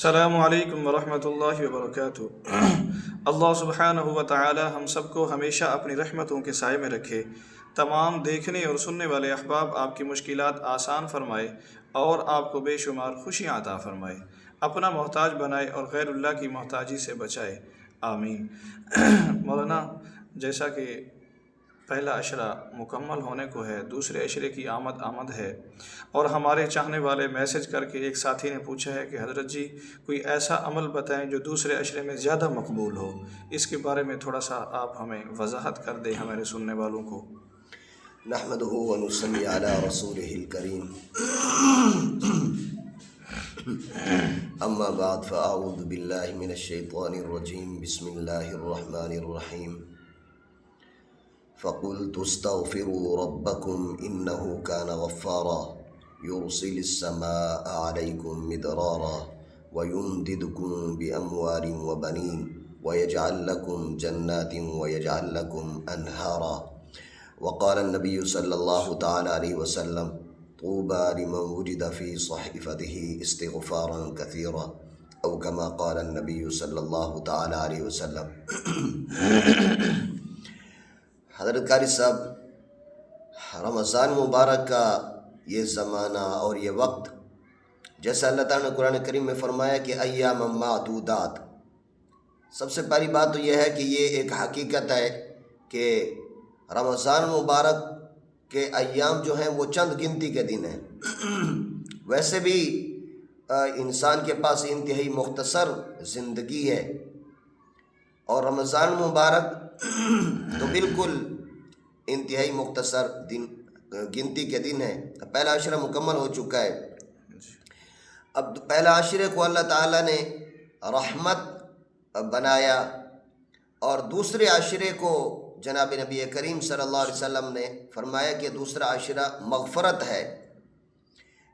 السلام علیکم ورحمۃ اللہ وبرکاتہ۔ اللہ سبحانہ و تعالی ہم سب کو ہمیشہ اپنی رحمتوں کے سائے میں رکھے، تمام دیکھنے اور سننے والے احباب آپ کی مشکلات آسان فرمائے اور آپ کو بے شمار خوشیاں عطا فرمائے، اپنا محتاج بنائے اور غیر اللہ کی محتاجی سے بچائے، آمین۔ مولانا، جیسا کہ پہلا عشرہ مکمل ہونے کو ہے، دوسرے عشرے کی آمد ہے، اور ہمارے چاہنے والے میسج کر کے ایک ساتھی نے پوچھا ہے کہ حضرت جی کوئی ایسا عمل بتائیں جو دوسرے عشرے میں زیادہ مقبول ہو، اس کے بارے میں تھوڑا سا آپ ہمیں وضاحت کر دیں ہمارے سننے والوں کو۔ نحمده ونصلي على رسوله الكريم، أما بعد، فأعوذ بالله من الشيطان الرجيم، بسم الله الرحمن الرحيم، فقلت استغفروا ربكم إنه كان غفارا يرسل السماء عليكم مدرارا ويمددكم بأموال وبنين ويجعل لكم جنات ويجعل لكم أنهارا، وقال النبي صلى الله تعالى عليه وسلم: طوبى لمن وجد في صحيفته استغفارا كثيرا، أو كما قال النبي صلى الله تعالى عليه وسلم۔ حضرت قاری صاحب، رمضان مبارک کا یہ زمانہ اور یہ وقت، جیسا اللہ تعالیٰ نے قرآن کریم میں فرمایا کہ ایام معدودات، سب سے پہلی بات تو یہ ہے کہ یہ ایک حقیقت ہے کہ رمضان مبارک کے ایام جو ہیں وہ چند گنتی کے دن ہیں۔ ویسے بھی انسان کے پاس انتہائی مختصر زندگی ہے، اور رمضان مبارک تو بالکل انتہائی مختصر گنتی کے دن ہے۔ پہلا عشرہ مکمل ہو چکا ہے، اب پہلا عشرے کو اللہ تعالیٰ نے رحمت بنایا، اور دوسرے عشرے کو جناب نبی کریم صلی اللہ علیہ وسلم نے فرمایا کہ دوسرا عشرہ مغفرت ہے،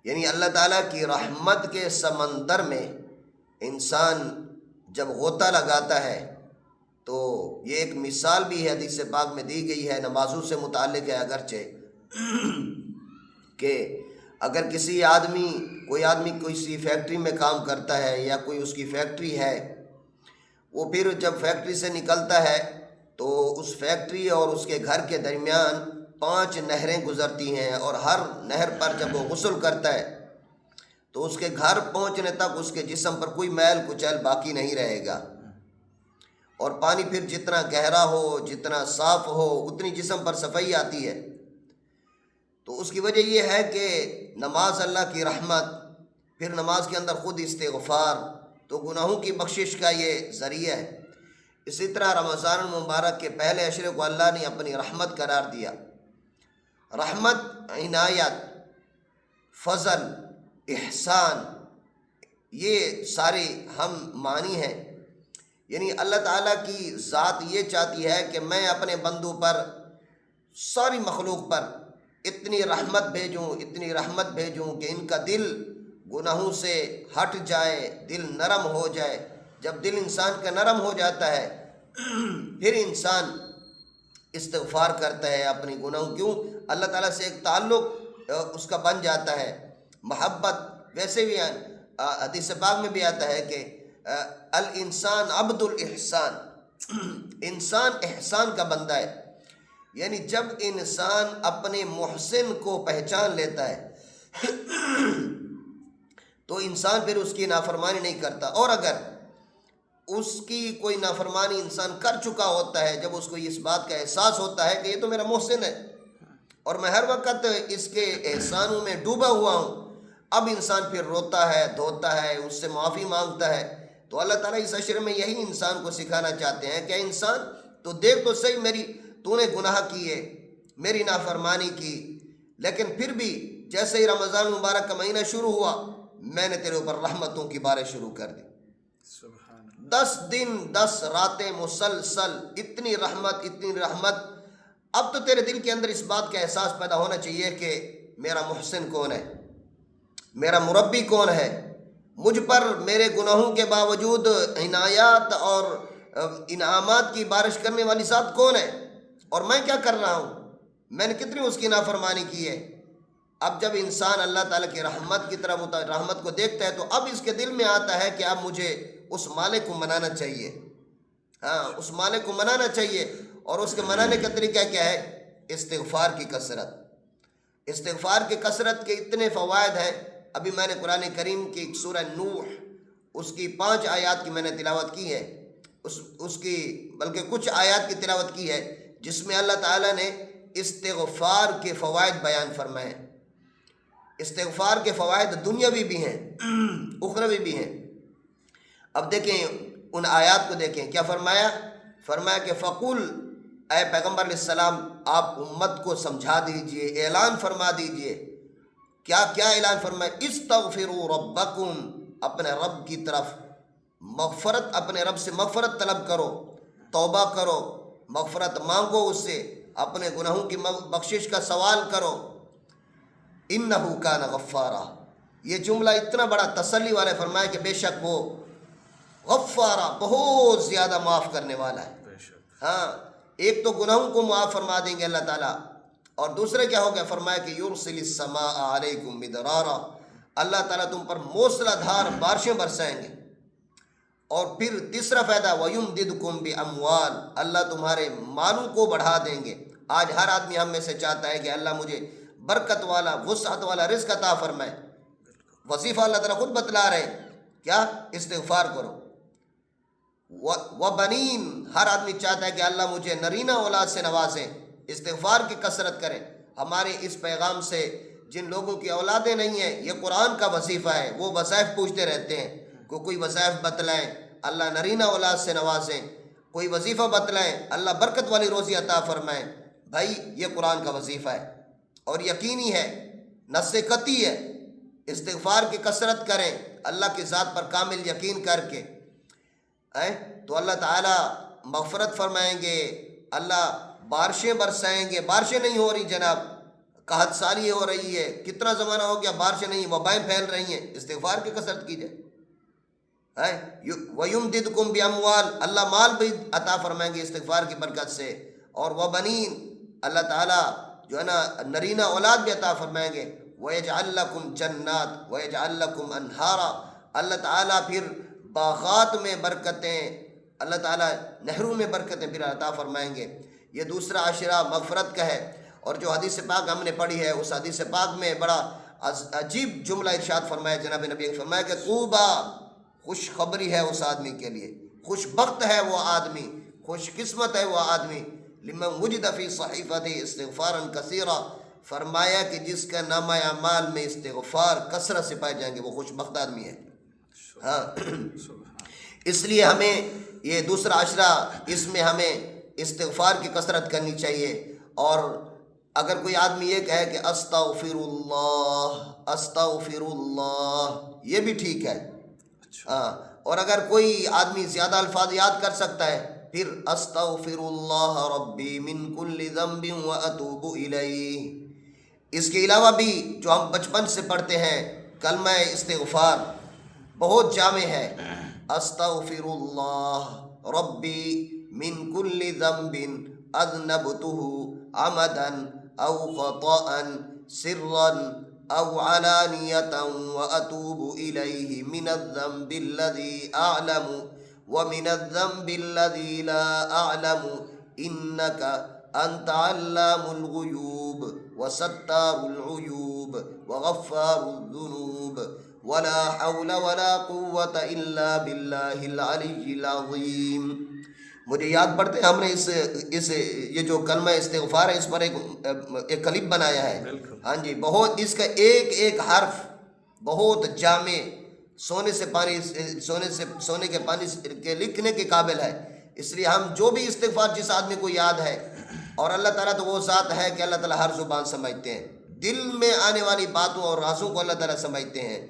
یعنی اللہ تعالیٰ کی رحمت کے سمندر میں انسان جب غوطہ لگاتا ہے تو یہ ایک مثال بھی ہے، حدیث پاک میں دی گئی ہے، نمازوں سے متعلق ہے اگرچہ، کہ اگر کوئی آدمی کسی فیکٹری میں کام کرتا ہے یا کوئی اس کی فیکٹری ہے، وہ پھر جب فیکٹری سے نکلتا ہے تو اس فیکٹری اور اس کے گھر کے درمیان 5 نہریں گزرتی ہیں، اور ہر نہر پر جب وہ غسل کرتا ہے تو اس کے گھر پہنچنے تک اس کے جسم پر کوئی میل کچیل باقی نہیں رہے گا، اور پانی پھر جتنا گہرا ہو، جتنا صاف ہو، اتنی جسم پر صفائی آتی ہے۔ تو اس کی وجہ یہ ہے کہ نماز اللہ کی رحمت، پھر نماز کے اندر خود استغفار، تو گناہوں کی بخشش کا یہ ذریعہ ہے۔ اسی طرح رمضان المبارک کے پہلے عشرے کو اللہ نے اپنی رحمت قرار دیا۔ رحمت، عنایت، فضل، احسان، یہ سارے ہم معنی ہیں، یعنی اللہ تعالیٰ کی ذات یہ چاہتی ہے کہ میں اپنے بندوں پر، ساری مخلوق پر اتنی رحمت بھیجوں کہ ان کا دل گناہوں سے ہٹ جائے، دل نرم ہو جائے۔ جب دل انسان کا نرم ہو جاتا ہے پھر انسان استغفار کرتا ہے اپنی گناہوں، کیوں؟ اللہ تعالیٰ سے ایک تعلق اس کا بن جاتا ہے، محبت۔ ویسے بھی حدیث پاک میں بھی آتا ہے کہ الانسان عبد الاحسان، انسان احسان کا بندہ ہے، یعنی جب انسان اپنے محسن کو پہچان لیتا ہے تو انسان پھر اس کی نافرمانی نہیں کرتا، اور اگر اس کی کوئی نافرمانی انسان کر چکا ہوتا ہے، جب اس کو اس بات کا احساس ہوتا ہے کہ یہ تو میرا محسن ہے اور میں ہر وقت اس کے احسانوں میں ڈوبا ہوا ہوں، اب انسان پھر روتا ہے، دھوتا ہے، اس سے معافی مانگتا ہے۔ تو اللہ تعالیٰ اس عشرے میں یہی انسان کو سکھانا چاہتے ہیں کہ انسان تو دیکھ تو صحیح، تو نے گناہ کیے، میری نافرمانی کی، لیکن پھر بھی جیسے ہی رمضان مبارک کا مہینہ شروع ہوا میں نے تیرے اوپر رحمتوں کی بارش شروع کر دی۔ 10 دن 10 راتیں مسلسل، اتنی رحمت۔ اب تو تیرے دل کے اندر اس بات کا احساس پیدا ہونا چاہیے کہ میرا محسن کون ہے، میرا مربی کون ہے، مجھ پر میرے گناہوں کے باوجود عنایات اور انعامات کی بارش کرنے والی ذات کون ہے، اور میں کیا کر رہا ہوں، میں نے کتنی اس کی نافرمانی کی ہے۔ اب جب انسان اللہ تعالیٰ کی رحمت کی طرف رحمت کو دیکھتا ہے تو اب اس کے دل میں آتا ہے کہ اب مجھے اس مالک کو منانا چاہیے، ہاں اس مالک کو منانا چاہیے۔ اور اس کے منانے کا طریقہ کیا ہے؟ استغفار کی کثرت۔ استغفار کی کثرت کے اتنے فوائد ہیں۔ ابھی میں نے قرآن کریم کی سورہ نوح اس کی 5 آیات کی میں نے تلاوت کی ہے، اس کی بلکہ کچھ آیات کی تلاوت کی ہے جس میں اللہ تعالیٰ نے استغفار کے فوائد بیان فرمائے۔ استغفار کے فوائد دنیاوی بھی ہیں اخروی بھی ہیں۔ اب دیکھیں ان آیات کو دیکھیں، کیا فرمایا؟ فرمایا کہ فقل، اے پیغمبر علیہ السلام آپ امت کو سمجھا دیجئے، اعلان فرما دیجئے۔ کیا اعلان فرمایا؟ استغفروا ربکم، اپنے رب کی طرف مغفرت، اپنے رب سے مغفرت طلب کرو، توبہ کرو، مغفرت مانگو اس سے، اپنے گناہوں کی بخشش کا سوال کرو۔ انہ کان غفارا، یہ جملہ اتنا بڑا تسلی والا فرمایا کہ بے شک وہ غفارا، بہت زیادہ معاف کرنے والا ہے۔ ہاں، ایک تو گناہوں کو معاف فرما دیں گے اللہ تعالیٰ، اور دوسرے کیا ہو گیا؟ فرمایا کہ یرسل السماء علیکم مدرارا، اللہ تعالیٰ تم پر موسلا دھار بارشیں برسائیں گے۔ اور پھر تیسرا فائدہ وَيُمْدِدْكُمْ بِأَمْوَالٍ، اللہ تمہارے مالوں کو بڑھا دیں گے۔ آج ہر آدمی ہم میں سے چاہتا ہے کہ اللہ مجھے برکت والا، وسعت والا رزق عطا فرمائے۔ وظیفہ اللہ تعالیٰ خود بتلا رہے ہیں، کیا؟ استغفار کرو۔ وَبَنِينَ، ہر آدمی چاہتا ہے کہ اللہ مجھے نرینہ اولاد سے نوازیں، استغفار کی کثرت کریں۔ ہمارے اس پیغام سے جن لوگوں کی اولادیں نہیں ہیں، یہ قرآن کا وظیفہ ہے، وہ وظائف پوچھتے رہتے ہیں، کوئی وظائف بتلائیں اللہ نرینہ اولاد سے نوازیں، کوئی وظیفہ بتلائیں اللہ برکت والی روزی عطا فرمائیں۔ بھائی یہ قرآن کا وظیفہ ہے اور یقینی ہے، نص قطعی ہے۔ استغفار کی کثرت کریں اللہ کی ذات پر کامل یقین کر کے، تو اللہ تعالیٰ مغفرت فرمائیں گے، اللہ بارشیں برسائیں گے۔ بارشیں نہیں ہو رہی جناب، قحط سالی ہو رہی ہے، کتنا زمانہ ہو گیا بارشیں نہیں، وبائیں پھیل رہی ہیں۔ استغفار کی کثرت کیجئے۔ وَيُمْدِدْكُمْ بِأَمْوَالٍ، اللہ مال بھی عطا فرمائیں گے استغفار کی برکت سے۔ اور وَبَنِينَ، اللہ تعالیٰ جو ہے نا نرینہ اولاد بھی عطا فرمائیں گے۔ وَيَجْعَلْ لَكُمْ جَنَّاتٍ وَيَجْعَلْ لَكُمْ أَنْهَارًا، اللہ تعالیٰ پھر باغات میں برکتیں، اللہ تعالیٰ نہروں میں برکتیں پھر عطا فرمائیں گے۔ یہ دوسرا عشرہ مغفرت کا ہے۔ اور جو حدیث پاک ہم نے پڑھی ہے، اس حدیث پاک میں بڑا عجیب جملہ ارشاد فرمایا جناب نبی، فرمایا کہ طوبیٰ، خوشخبری ہے اس آدمی کے لیے، خوش بخت ہے وہ آدمی، خوش قسمت ہے وہ آدمی، لمن وجد فی صحیفۃ استغفارا کثیرا، فرمایا کہ جس کا نامہ اعمال میں استغفار کثرت سے پائے جائیں گے، وہ خوش بخت آدمی ہے۔ ہاں، اس لیے ہمیں یہ دوسرا عشرہ، اس میں ہمیں استغفار کی کثرت کرنی چاہیے۔ اور اگر کوئی آدمی یہ کہے کہ استغفر اللہ، استغفر اللہ، یہ بھی ٹھیک ہے۔ ہاں، اور اگر کوئی آدمی زیادہ الفاظ یاد کر سکتا ہے، پھر استغفر اللہ ربی من کل ذنب واتوب الیہ۔ اس کے علاوہ بھی جو ہم بچپن سے پڑھتے ہیں کلمہ استغفار بہت جامع ہے۔ استغفر اللہ ربی من کل ذنب اذنبتہ عمدا او خطأ سرا او علانیۃ واتوب الیہ من الذنب الذی اعلم ومن الذنب الذی لا اعلم انک انت علام الغیوب وستار العیوب وغفار الذنوب ولا حول ولا قوة الا باللہ العلی العظیم۔ مجھے یاد پڑتے ہیں ہم نے اس یہ جو کلمہ استغفار ہے اس پر ایک کلپ بنایا ہے۔ ہاں جی، بہت اس کا ایک ایک حرف بہت جامع، سونے کے پانی کے لکھنے کے قابل ہے۔ اس لیے ہم جو بھی استغفار جس آدمی کو یاد ہے، اور اللہ تعالیٰ تو وہ ذات ہے کہ اللہ تعالیٰ ہر زبان سمجھتے ہیں، دل میں آنے والی باتوں اور رازوں کو اللہ تعالیٰ سمجھتے ہیں۔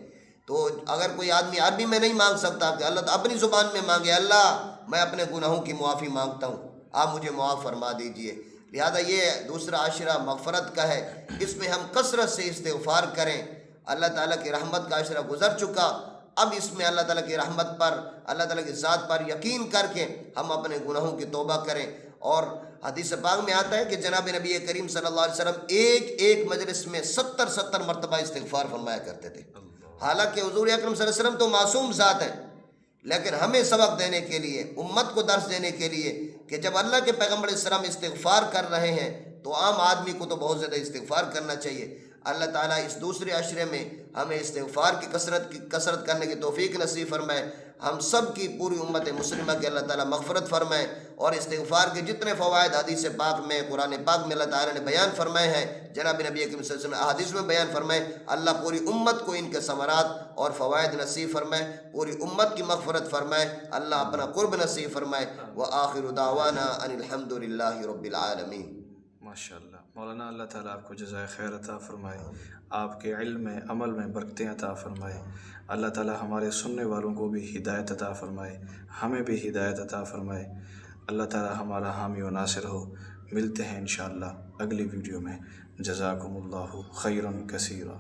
تو اگر کوئی آدمی عربی میں نہیں مانگ سکتا کہ اللہ تعالیٰ اپنی زبان میں مانگے، اللہ میں اپنے گناہوں کی معافی مانگتا ہوں، آپ مجھے معاف فرما دیجئے۔ لہذا یہ دوسرا عشرہ مغفرت کا ہے، اس میں ہم کثرت سے استغفار کریں۔ اللہ تعالیٰ کی رحمت کا عشرہ گزر چکا، اب اس میں اللہ تعالیٰ کی رحمت پر، اللہ تعالیٰ کی ذات پر یقین کر کے ہم اپنے گناہوں کی توبہ کریں اور حدیث پاک میں آتا ہے کہ جناب نبی کریم صلی اللہ علیہ وسلم ایک ایک مجلس میں 70 مرتبہ استغفار فرمایا کرتے تھے۔ حالانکہ حضور اکرم صلی اللہ علیہ وسلم تو معصوم ذات ہیں، لیکن ہمیں سبق دینے کے لیے، امت کو درس دینے کے لیے کہ جب اللہ کے پیغمبر علیہ السلام استغفار کر رہے ہیں تو عام آدمی کو تو بہت زیادہ استغفار کرنا چاہیے۔ اللہ تعالیٰ اس دوسرے عشرے میں ہمیں استغفار کی کثرت کرنے کی توفیق نصیب فرمائے۔ ہم سب کی پوری امت مسلمہ کی اللہ تعالیٰ مغفرت فرمائے، اور استغفار کے جتنے فوائد حدیث پاک میں، قرآن پاک میں اللہ تعالیٰ نے بیان فرمائے ہیں، جناب نبی اکرم صلی اللہ علیہ وسلم احادیث میں بیان فرمائے، اللہ پوری امت کو ان کے ثمرات اور فوائد نصیب فرمائے، پوری امت کی مغفرت فرمائے، اللہ اپنا قرب نصیب فرمائے۔ وآخر دعوانا ان الحمد للہ رب العالمین۔ ماشاءاللہ مولانا، اللہ تعالیٰ آپ کو جزائے خیر عطا فرمائے، آپ کے علم میں، عمل میں برکتیں عطا فرمائے۔ اللہ تعالیٰ ہمارے سننے والوں کو بھی ہدایت عطا فرمائے، ہمیں بھی ہدایت عطا فرمائے۔ اللہ تعالیٰ ہمارا حامی و ناصر ہو۔ ملتے ہیں انشاءاللہ اگلی ویڈیو میں۔ جزاکم اللہ خیرا کثیرا۔